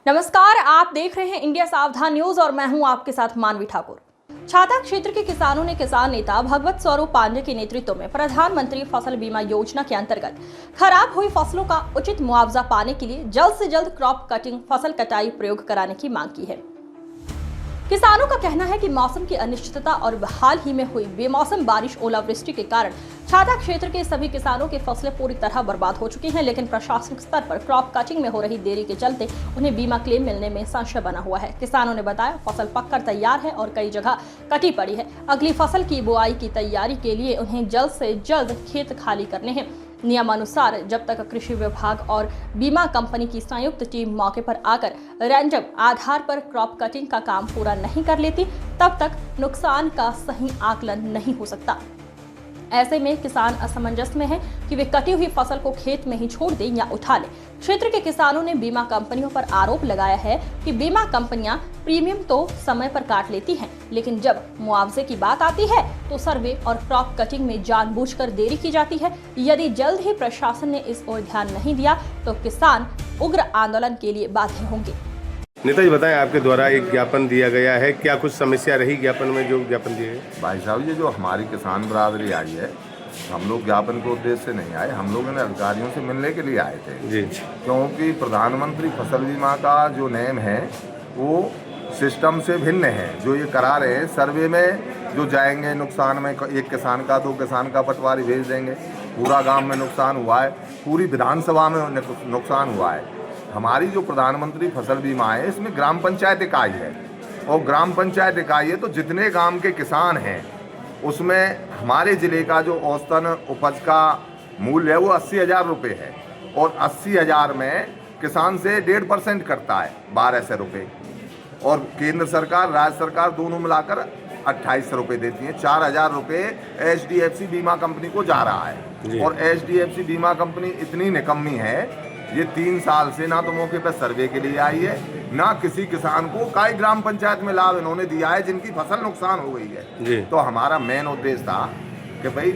नमस्कार, आप देख रहे हैं इंडिया सावधान न्यूज और मैं हूं आपके साथ मानवी ठाकुर। छाता क्षेत्र के किसानों ने किसान नेता भगवत स्वरूप पांडे के नेतृत्व में प्रधानमंत्री फसल बीमा योजना के अंतर्गत खराब हुई फसलों का उचित मुआवजा पाने के लिए जल्द से जल्द क्रॉप कटिंग फसल कटाई प्रयोग कराने की मांग की है। किसानों का कहना है कि मौसम की अनिश्चितता और हाल ही में हुई बेमौसम बारिश ओलावृष्टि के कारण छाता क्षेत्र के सभी किसानों की फसलें पूरी तरह बर्बाद हो चुकी हैं, लेकिन प्रशासनिक स्तर पर क्रॉप कटिंग में हो रही देरी के चलते उन्हें बीमा क्लेम मिलने में संशय बना हुआ है। किसानों ने बताया फसल पककर तैयार है और कई जगह कटी पड़ी है। अगली फसल की बुआई की तैयारी के लिए उन्हें जल्द से जल्द खेत खाली करने हैं। नियमानुसार जब तक कृषि विभाग और बीमा कंपनी की संयुक्त टीम मौके पर आकर रैंडम आधार पर क्रॉप कटिंग का काम पूरा नहीं कर लेती, तब तक नुकसान का सही आकलन नहीं हो सकता। ऐसे में किसान असमंजस में है कि वे कटी हुई फसल को खेत में ही छोड़ दें या उठा लें। क्षेत्र के किसानों ने बीमा कंपनियों पर आरोप लगाया है कि बीमा कंपनियां प्रीमियम तो समय पर काट लेती हैं, लेकिन जब मुआवजे की बात आती है तो सर्वे और क्रॉप कटिंग में जानबूझकर देरी की जाती है। यदि जल्द ही प्रशासन ने इस ओर ध्यान नहीं दिया तो किसान उग्र आंदोलन के लिए बाध्य होंगे। नेताजी बताएं, आपके द्वारा एक ज्ञापन दिया गया है, क्या कुछ समस्या रही ज्ञापन में जो ज्ञापन दिए गए? भाई साहब, ये जो हमारी किसान बरादरी आई है, हम लोग ज्ञापन के उद्देश्य से नहीं आए, हम लोगों ने अधिकारियों से मिलने के लिए आए थे जी। क्योंकि प्रधानमंत्री फसल बीमा का जो नेम है वो सिस्टम से भिन्न है। जो ये करा रहे हैं सर्वे में जो जाएंगे, नुकसान में एक किसान का 2 किसान का पटवारी भेज देंगे, पूरा गांव में नुकसान हुआ है, पूरी विधानसभा में नुकसान हुआ है। हमारी जो प्रधानमंत्री फसल बीमा है इसमें ग्राम पंचायत इकाई है, और ग्राम पंचायत इकाई है तो जितने गांव के किसान हैं उसमें हमारे ज़िले का जो औसतन उपज का मूल्य है वो 80,000 रुपये है, और 80,000 में किसान से 1.5% करता है 1,200 रुपये, और केंद्र सरकार राज्य सरकार दोनों मिलाकर 2800 रुपये देती है। 4,000 रुपये HDFC बीमा कंपनी को जा रहा है, और HDFC बीमा कंपनी इतनी निकम्मी है, ये 3 साल से ना तो मौके पर सर्वे के लिए आई है, ना किसी किसान को कई ग्राम पंचायत में लाभ इन्होंने दिया है जिनकी फसल नुकसान हो गई है। तो हमारा मेन उद्देश्य था कि भाई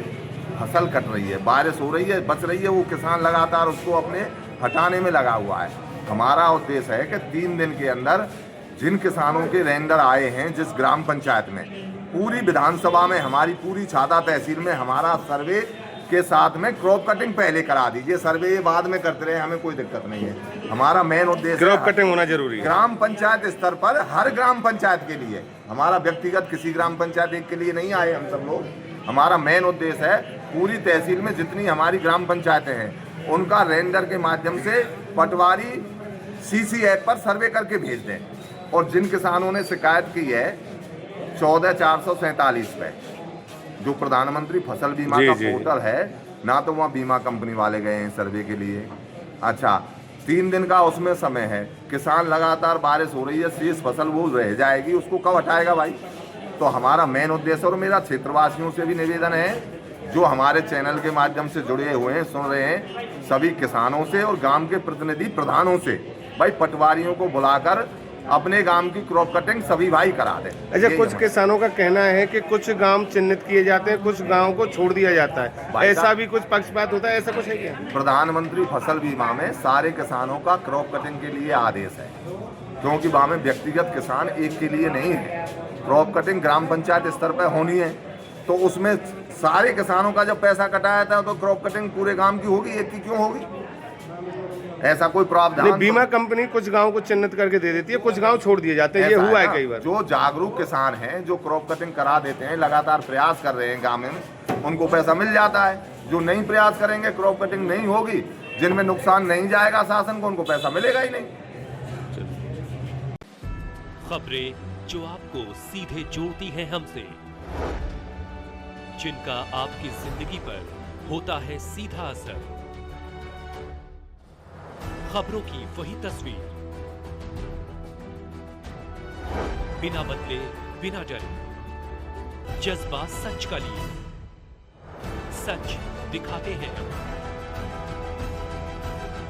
फसल कट रही है, बारिश हो रही है, बच रही है, वो किसान लगातार उसको अपने हटाने में लगा हुआ है। हमारा उद्देश्य है कि 3 दिन के अंदर जिन किसानों के रेंडर आए हैं जिस ग्राम पंचायत में, पूरी विधानसभा में हमारी पूरी छाता तहसील में हमारा सर्वे के साथ में क्रॉप कटिंग पहले करा दीजिए, सर्वे बाद में करते रहे, हमें कोई दिक्कत नहीं है। हमारा मेन उद्देश्य क्रॉप कटिंग होना जरूरी है ग्राम पंचायत स्तर पर, हर ग्राम पंचायत के लिए। हमारा व्यक्तिगत किसी ग्राम पंचायत एक के लिए नहीं आए हम सब लोग। हमारा मेन उद्देश्य है पूरी तहसील में जितनी हमारी ग्राम पंचायतें हैं उनका रेंडर के माध्यम से पटवारी CC ऐप पर सर्वे करके भेज दें। और जिन किसानों ने शिकायत की है 14,447 पे, जो प्रधानमंत्री फसल बीमा का पोर्टल है, ना तो वहाँ बीमा कंपनी वाले गए हैं सर्वे के लिए। अच्छा, 3 दिन का उसमें समय है, किसान लगातार बारिश हो रही है, शेष फसल वो रह जाएगी, उसको कब हटाएगा भाई? तो हमारा मेन उद्देश्य, और मेरा क्षेत्रवासियों से भी निवेदन है जो हमारे चैनल के माध्यम से जुड़े हुए हैं, सुन रहे हैं, सभी किसानों से और गांव के प्रतिनिधि प्रधानों से, भाई पटवारियों को बुलाकर अपने गांव की क्रॉप कटिंग सभी भाई करा दें। अच्छा, कुछ किसानों का कहना है कि कुछ गांव चिन्हित किए जाते हैं, कुछ गांव को छोड़ दिया जाता है, ऐसा भी कुछ पक्षपात होता है, ऐसा कुछ है क्या? प्रधानमंत्री फसल बीमा में सारे किसानों का क्रॉप कटिंग के लिए आदेश है, क्योंकि वहाँ में व्यक्तिगत किसान एक के लिए नहीं है। क्रॉप कटिंग ग्राम पंचायत स्तर पर होनी है, तो उसमें सारे किसानों का जब पैसा कटाया था तो क्रॉप कटिंग पूरे गांव की होगी, एक की क्यों होगी? ऐसा कोई प्रावधान? बीमा कंपनी कुछ गांव को चिन्हित करके दे देती है, कुछ गांव छोड़ दिए जाते हैं, ये हुआ है कई बार। जो जागरूक किसान हैं, जो क्रॉप कटिंग करा देते हैं, लगातार प्रयास कर रहे हैं गांव में, उनको पैसा मिल जाता है। जो नहीं प्रयास करेंगे, क्रॉप कटिंग नहीं होगी, जिनमें नुकसान नहीं जाएगा शासन को, उनको पैसा मिलेगा ही नहीं। खबरें जो आपको सीधे जोड़ती हैं हमसे, जिनका आपकी जिंदगी पर होता है सीधा असर, खबरों की वही तस्वीर, बिना बदले बिना डरे, जज्बा सच का लिए, सच दिखाते हैं।